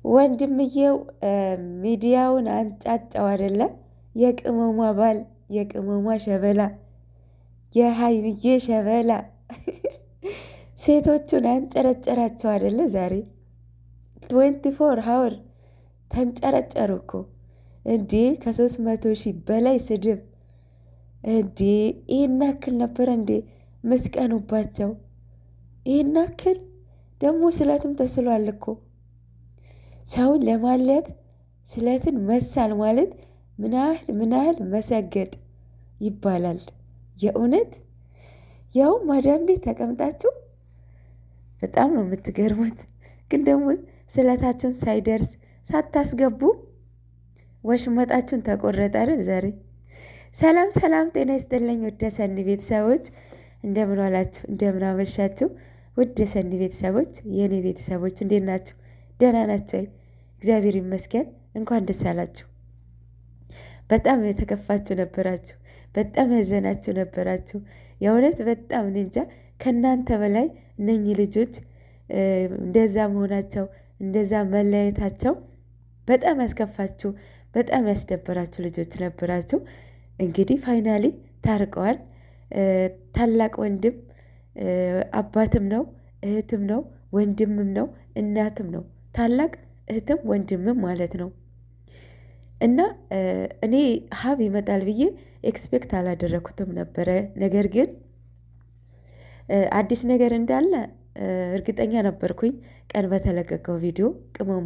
ወንድምየው ሚዲያውን አንጫጫው አይደለ? የቅመሟ ባል የቅመሟ ሸበላ የሀይሚዬ ሸበላ ሴቶቹን አንጨረጨራቸው አይደለ? ዛሬ 24 ሀወር ተንጨረጨሩ እኮ እንዴ! ከ300,000 በላይ ስድብ እንዴ! ይህን ያክል ነበረ እንዴ ምትቀኑባቸው? ይህን ያክል ደግሞ ስለትም ተስሏል እኮ ሰውን ለማለት ስለትን መሳል ማለት ምን ያህል መሰገጥ ይባላል። የእውነት ያው ማዳም ቤት ተቀምጣችሁ በጣም ነው የምትገርሙት። ግን ደግሞ ስለታችሁን ሳይደርስ ሳታስገቡ ወሽመጣችሁን ተቆረጠ አይደል ዛሬ። ሰላም ሰላም፣ ጤና ይስጥልኝ ውድ የሰኒ ቤተሰቦች፣ እንደምን ዋላችሁ? እንደምን አመሻችሁ? ውድ የሰኒ ቤተሰቦች፣ የእኔ ቤተሰቦች እንዴት ናችሁ? ደህና ናቸው? እግዚአብሔር ይመስገን። እንኳን ደስ አላችሁ። በጣም የተከፋችሁ ነበራችሁ፣ በጣም ያዘናችሁ ነበራችሁ። የእውነት በጣም እንጃ ከእናንተ በላይ እነኚህ ልጆች እንደዛ መሆናቸው እንደዛ መለያየታቸው በጣም ያስከፋችሁ፣ በጣም ያስደበራችሁ ልጆች ነበራችሁ። እንግዲህ ፋይናሊ ታርቀዋል። ታላቅ ወንድም አባትም ነው፣ እህትም ነው፣ ወንድምም ነው፣ እናትም ነው። ታላቅ እህትም ወንድምም ማለት ነው። እና እኔ ሀብ ይመጣል ብዬ ኤክስፔክት አላደረኩትም ነበረ። ነገር ግን አዲስ ነገር እንዳለ እርግጠኛ ነበርኩኝ። ቀን በተለቀቀው ቪዲዮ ቅመሟ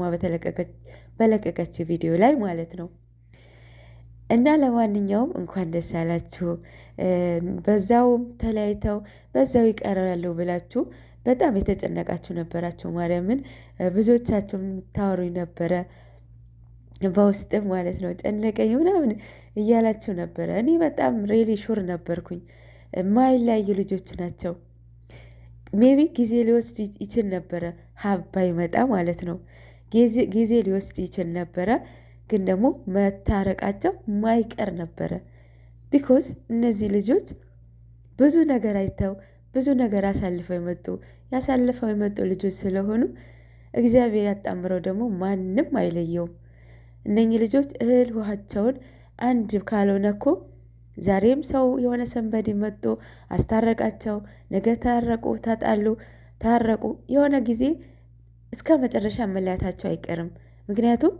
በለቀቀች ቪዲዮ ላይ ማለት ነው። እና ለማንኛውም እንኳን ደስ አላችሁ። በዛውም ተለያይተው በዛው ይቀራሉ ብላችሁ በጣም የተጨነቃችሁ ነበራችሁ። ማርያምን ብዙዎቻችሁ ታወሩኝ ነበረ በውስጥም ማለት ነው። ጨነቀኝ ምናምን እያላችሁ ነበረ። እኔ በጣም ሬሊ ሹር ነበርኩኝ ማይለያዩ ልጆች ናቸው። ሜቢ ጊዜ ሊወስድ ይችል ነበረ ሀብ ይመጣ ማለት ነው። ጊዜ ሊወስድ ይችል ነበረ፣ ግን ደግሞ መታረቃቸው ማይቀር ነበረ። ቢኮዝ እነዚህ ልጆች ብዙ ነገር አይተው ብዙ ነገር ያሳልፈው የመጡ ልጆች ስለሆኑ እግዚአብሔር ያጣምረው ደግሞ ማንም አይለየውም። እነኚህ ልጆች እህል ውሃቸውን አንድ ካልሆነ እኮ ዛሬም ሰው የሆነ ሰንበዴ መጥቶ አስታረቃቸው፣ ነገ ታረቁ፣ ተጣሉ፣ ታረቁ፣ የሆነ ጊዜ እስከ መጨረሻ መለያታቸው አይቀርም። ምክንያቱም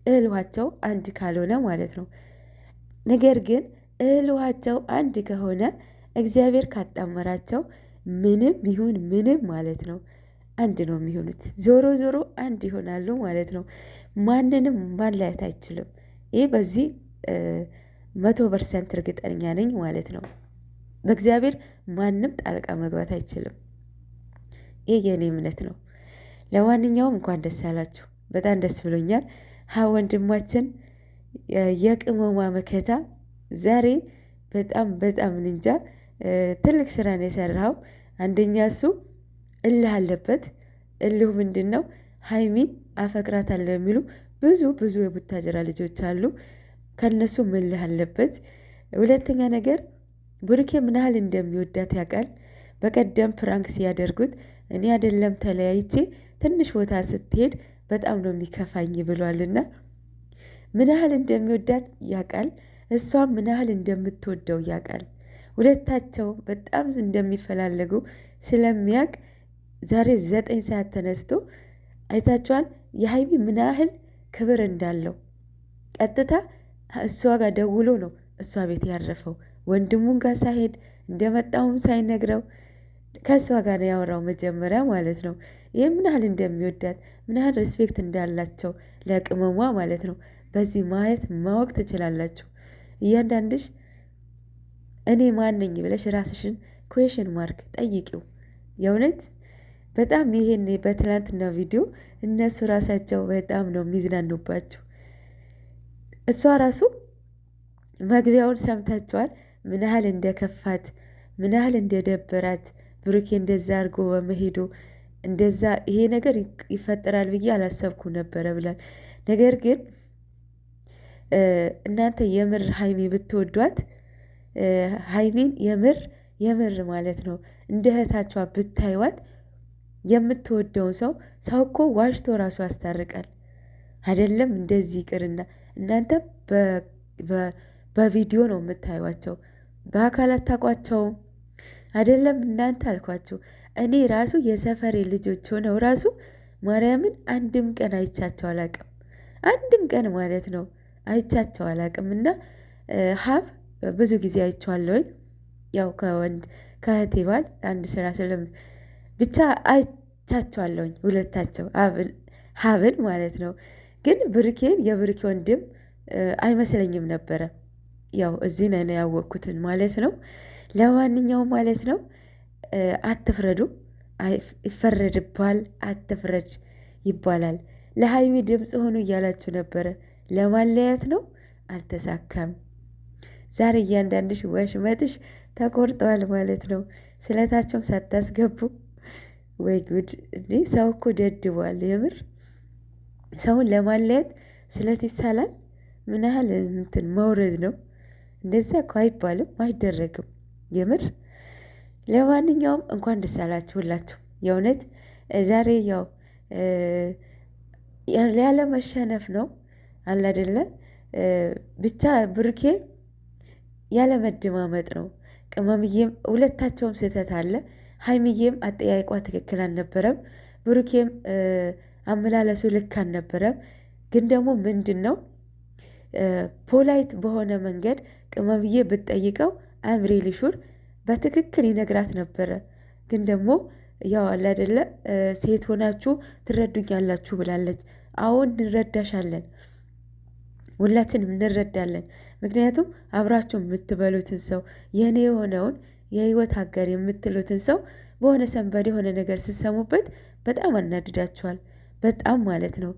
እህል ውሃቸው አንድ ካልሆነ ማለት ነው። ነገር ግን እህል ውሃቸው አንድ ከሆነ እግዚአብሔር ካጣመራቸው ምንም ቢሆን ምንም ማለት ነው አንድ ነው የሚሆኑት። ዞሮ ዞሮ አንድ ይሆናሉ ማለት ነው። ማንንም ማለያየት አይችልም። ይህ በዚህ 100% እርግጠኛ ነኝ ማለት ነው። በእግዚአብሔር ማንም ጣልቃ መግባት አይችልም። ይህ የእኔ እምነት ነው። ለማንኛውም እንኳን ደስ አላችሁ። በጣም ደስ ብሎኛል። ወንድማችን የቅመሟ መከታ ዛሬ በጣም እንጃ ትልቅ ስራ ነው የሰራው። አንደኛ እሱ እልህ አለበት። እልሁ ምንድን ነው? ሀይሚን አፈቅራታለሁ የሚሉ ብዙ የቡታጀራ ልጆች አሉ። ከነሱ እልህ አለበት። ሁለተኛ ነገር ብሩኬ ምን ያህል እንደሚወዳት ያውቃል። በቀደም ፕራንክ ሲያደርጉት እኔ አይደለም ተለያይቼ ትንሽ ቦታ ስትሄድ በጣም ነው የሚከፋኝ ብሏልና ምን ያህል እንደሚወዳት ያውቃል። እሷም ምን ያህል እንደምትወደው ያውቃል። ሁለታቸው በጣም እንደሚፈላለጉ ስለሚያውቅ ዛሬ 9 ሰዓት ተነስቶ አይታችኋል። የሀይሚ ምን ያህል ክብር እንዳለው ቀጥታ እሷ ጋር ደውሎ ነው እሷ ቤት ያረፈው። ወንድሙን ጋር ሳይሄድ እንደመጣውም ሳይነግረው ከእሷ ጋር ነው ያወራው መጀመሪያ ማለት ነው። ይህ ምን ያህል እንደሚወዳት ምን ያህል ሪስፔክት እንዳላቸው ለቅመሟ ማለት ነው። በዚህ ማወቅ ትችላላችሁ። እያንዳንድሽ እኔ ማነኝ ብለሽ ራስሽን ኩዌሽን ማርክ ጠይቂው። የእውነት በጣም ይሄን በትላንትና ቪዲዮ እነሱ ራሳቸው በጣም ነው የሚዝናኑባቸው። እሷ ራሱ መግቢያውን ሰምታችኋል። ምን ያህል እንደከፋት ምን ያህል እንደደበራት ብሩኬ እንደዛ አድርጎ በመሄዱ እንደዛ ይሄ ነገር ይፈጠራል ብዬ አላሰብኩ ነበረ ብላል። ነገር ግን እናንተ የምር ሀይሚ ብትወዷት ሀይሚን የምር ማለት ነው እንደ እህታቿ ብታይዋት የምትወደውን ሰው እኮ ዋሽቶ ራሱ ያስታርቃል። አይደለም እንደዚህ ይቅርና እናንተ በቪዲዮ ነው የምታዩቸው፣ በአካል አታውቋቸውም። አይደለም እናንተ አልኳቸው። እኔ ራሱ የሰፈሬ ልጆች ሆነው ራሱ ማርያምን አንድም ቀን አይቻቸው አላቅም። አንድም ቀን ማለት ነው አይቻቸው አላቅም። እና ሀብ ብዙ ጊዜ አይቼዋለሁኝ። ያው ከእህቴ ባል አንድ ስራ ስለም ብቻ አይቻቸዋለሁኝ ሁለታቸው ሀብን ማለት ነው። ግን ብሩኬን የብሩኬ ወንድም አይመስለኝም ነበረ። ያው እዚህ ነው ያወቅኩትን ማለት ነው። ለማንኛውም ማለት ነው አትፍረዱ፣ ይፈረድባል። አትፍረድ ይባላል። ለሀይሚ ድምፅ ሆኑ እያላችሁ ነበረ። ለማለያት ነው፣ አልተሳካም። ዛሬ እያንዳንድሽ ወሽመጥሽ ተቆርጠዋል ማለት ነው። ስለታቸውም ሳታስገቡ ወይ ጉድ! እንዲህ ሰው እኮ ደድቧል። የምር ሰውን ለማለያት ስለት ይሳላል። ምን ያህል እንትን መውረድ ነው? እንደዛ እኮ አይባልም፣ አይደረግም። የምር ለማንኛውም እንኳን ደስ አላችሁ ሁላችሁ። የእውነት ዛሬ ያው ያለ መሸነፍ ነው አለ አይደለ? ብቻ ብሩኬ ያለ መደማመጥ ነው። ቅመምዬም ሁለታቸውም ስህተት አለ። ሀይሚዬም አጠያይቋ ትክክል አልነበረም። ብሩኬም አመላለሱ ልክ አልነበረም። ግን ደግሞ ምንድን ነው ፖላይት በሆነ መንገድ ቅመምዬ ብትጠይቀው አምሬ ሊሹር በትክክል ይነግራት ነበረ። ግን ደግሞ ያው አለ አይደለ ሴት ሆናችሁ ትረዱኛላችሁ ብላለች። አሁን እንረዳሻለን፣ ሁላችንም እንረዳለን። ምክንያቱም አብራችሁ የምትበሉትን ሰው የእኔ የሆነውን የህይወት አጋር የምትሉትን ሰው በሆነ ሰንበድ የሆነ ነገር ስትሰሙበት በጣም አናድዳችኋል። በጣም ማለት ነው።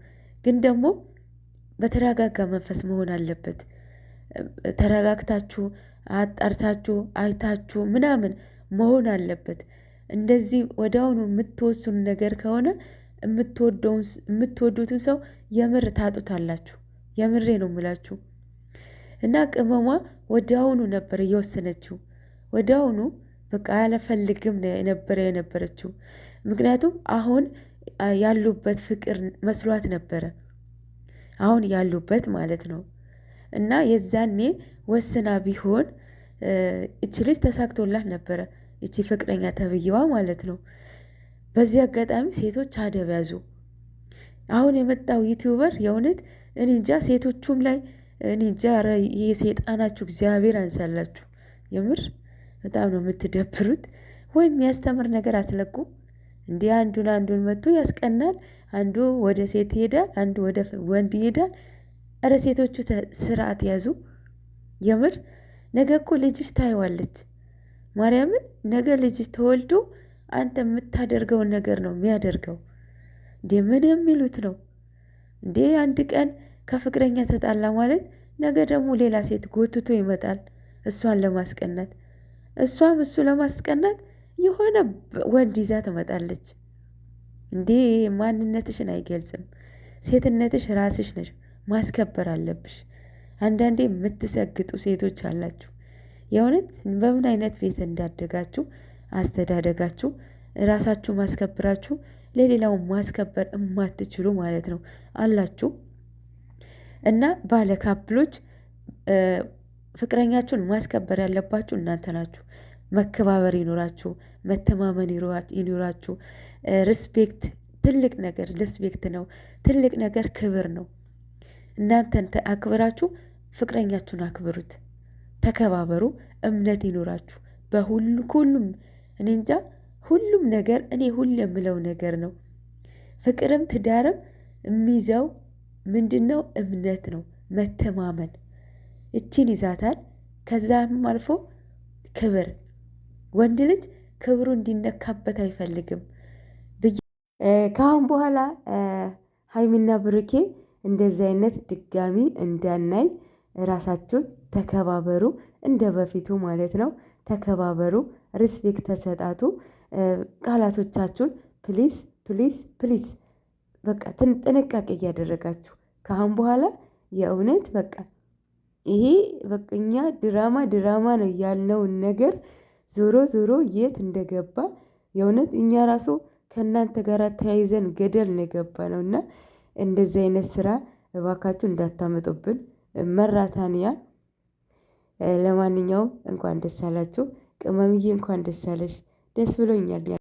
ግን ደግሞ በተረጋጋ መንፈስ መሆን አለበት። ተረጋግታችሁ አጣርታችሁ አይታችሁ ምናምን መሆን አለበት። እንደዚህ ወደ አሁኑ የምትወስኑ ነገር ከሆነ የምትወዱትን ሰው የምር ታጡታላችሁ። የምሬ ነው የምላችሁ። እና ቅመሟ ወደ አሁኑ ነበር እየወሰነችው። ወደ አሁኑ በቃ ያለፈልግም የነበረችው። ምክንያቱም አሁን ያሉበት ፍቅር መስሏት ነበረ። አሁን ያሉበት ማለት ነው። እና የዛኔ ወስና ቢሆን እቺ ልጅ ተሳክቶላት ነበረ። እቺ ፍቅረኛ ተብዬዋ ማለት ነው። በዚህ አጋጣሚ ሴቶች አደብ ያዙ። አሁን የመጣው ዩቲዩበር የእውነት እኔ እንጃ፣ ሴቶቹም ላይ እኔ እንጃ። ይህ ሴጣናችሁ እግዚአብሔር አንሳላችሁ። የምር በጣም ነው የምትደብሩት። ወይም የሚያስተምር ነገር አትለቁ። እንዲህ አንዱን መጥቶ ያስቀናል። አንዱ ወደ ሴት ይሄዳል፣ አንዱ ወደ ወንድ ይሄዳል። እረ ሴቶቹ ስርዓት ያዙ። የምር ነገ እኮ ልጅሽ ታይዋለች። ማርያምን ነገ ልጅሽ ተወልዶ አንተ የምታደርገውን ነገር ነው የሚያደርገው። እንዴ ምን የሚሉት ነው እንዴ? አንድ ቀን ከፍቅረኛ ተጣላ ማለት ነገ ደግሞ ሌላ ሴት ጎትቶ ይመጣል እሷን ለማስቀናት። እሷም እሱ ለማስቀናት የሆነ ወንድ ይዛ ትመጣለች። እንዴ ማንነትሽን አይገልጽም። ሴትነትሽ ራስሽ ነሽ፣ ማስከበር አለብሽ። አንዳንዴ የምትሰግጡ ሴቶች አላችሁ። የእውነት በምን አይነት ቤት እንዳደጋችሁ አስተዳደጋችሁ ራሳችሁ ማስከብራችሁ ለሌላው ማስከበር እማትችሉ ማለት ነው አላችሁ። እና ባለ ካፕሎች ፍቅረኛችሁን ማስከበር ያለባችሁ እናንተ ናችሁ። መከባበር ይኖራችሁ፣ መተማመን ይኖራችሁ። ሪስፔክት ትልቅ ነገር ሪስፔክት ነው። ትልቅ ነገር ክብር ነው። እናንተን አክብራችሁ ፍቅረኛችሁን አክብሩት፣ ተከባበሩ፣ እምነት ይኖራችሁ ሁሉም። እኔ እንጃ ሁሉም ነገር እኔ ሁሉ የምለው ነገር ነው። ፍቅርም ትዳርም የሚይዘው ምንድን ነው? እምነት ነው፣ መተማመን። እቺን ይዛታል። ከዛም አልፎ ክብር። ወንድ ልጅ ክብሩ እንዲነካበት አይፈልግም። ከአሁን በኋላ ሀይሚና ብሩኬ እንደዚህ አይነት ድጋሚ እንዳናይ ራሳችሁን ተከባበሩ፣ እንደ በፊቱ ማለት ነው። ተከባበሩ፣ ሪስፔክት ተሰጣቱ። ቃላቶቻችሁን ፕሊስ ፕሊስ ፕሊስ በቃ ጥንቃቄ እያደረጋችሁ ከአሁን በኋላ የእውነት በቃ ይሄ በቃ እኛ ድራማ ነው ያልነውን ነገር ዞሮ ዞሮ የት እንደገባ የእውነት እኛ ራሱ ከእናንተ ጋር ተያይዘን ገደል ነው የገባ ነው። እና እንደዚህ አይነት ስራ እባካችሁ እንዳታመጡብን መራታንያ። ለማንኛውም እንኳን ደስ አላችሁ ቅመምዬ፣ እንኳን ደስ አለሽ። ደስ ብሎኛል።